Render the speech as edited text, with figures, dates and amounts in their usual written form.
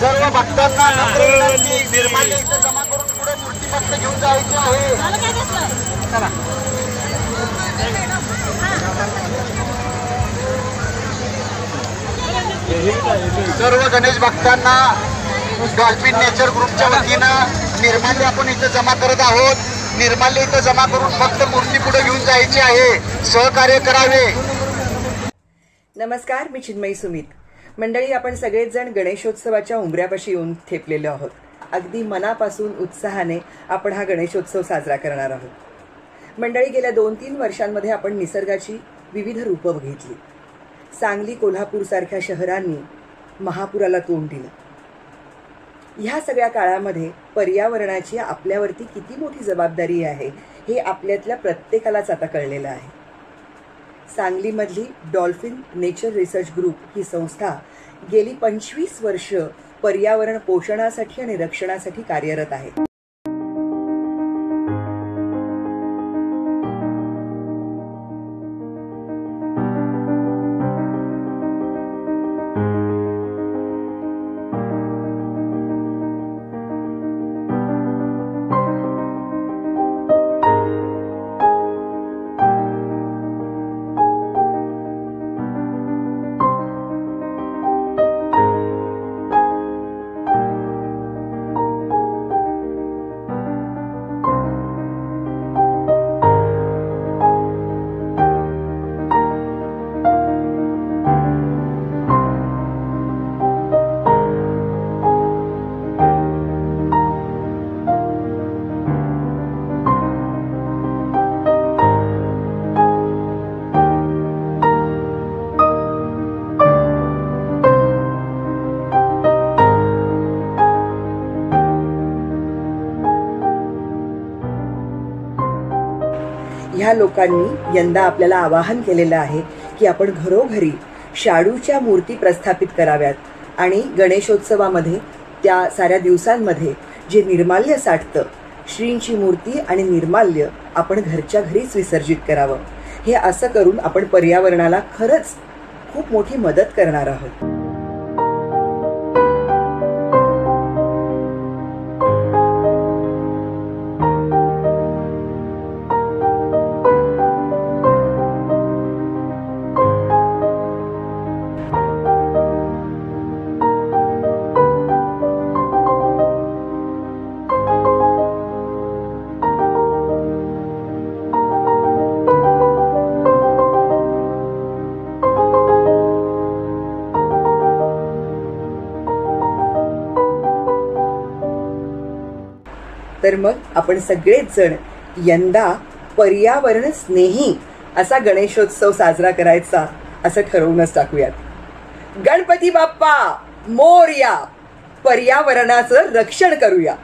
सर्व भक्तांना नम्र विनंती, निर्माल्य इथे जमा करून पुढे मूर्ती फक्त घेऊन जायची आहे. चला. सर्व गणेश भक्तांना डॉल्फिन नेचर ग्रुपच्या वतीनं निर्माल्य आपण इथे जमा करत आहोत. निर्माल्य इथे जमा करून फक्त मूर्ती पुढे घेऊन जायची आहे. सहकार्य करावे. नमस्कार, मी चिन्मयी सुमित. मंडळी, आपण सगळेच जण गणेशोत्सवाच्या उंबऱ्यापाशी येऊन ठेपलेलो आहोत. अगदी मनापासून उत्साहाने आपण हा गणेशोत्सव साजरा करणार आहोत. मंडळी, गेल्या 2-3 वर्षांमध्ये आपण निसर्गाची विविध रूपं बघितली. सांगली, कोल्हापूर सारख्या शहरांनी महापुराला तोंड दिलं. ह्या सगळ्या काळामध्ये पर्यावरणाची आपल्यावरती किती मोठी जबाबदारी आहे हे आपल्यातल्या प्रत्येकालाच आता कळलेलं आहे. सांगलीमधली डॉल्फिन नेचर रिसर्च ग्रुप ही संस्था गेली 25 वर्ष पर्यावरण पोषणासाठी आणि रक्षणासाठी कार्यरत आहे. ह्या लोकांनी यंदा आपल्याला आवाहन केलेलं आहे की आपण घरोघरी शाडूच्या मूर्ती प्रस्थापित कराव्यात आणि गणेशोत्सवामध्ये त्या साऱ्या दिवसांमध्ये जे निर्माल्य साठतं, श्रींची मूर्ती आणि निर्माल्य आपण घरच्या घरीच विसर्जित करावं. हे असं करून आपण पर्यावरणाला खरंच खूप मोठी मदत करणार आहोत. तर मग आपण सगळेच जण यंदा पर्यावरण स्नेही असा गणेशोत्सव साजरा करायचा असं ठरवूनच टाकूयात. गणपती बाप्पा मोरया. पर्यावरणाचं रक्षण करूया.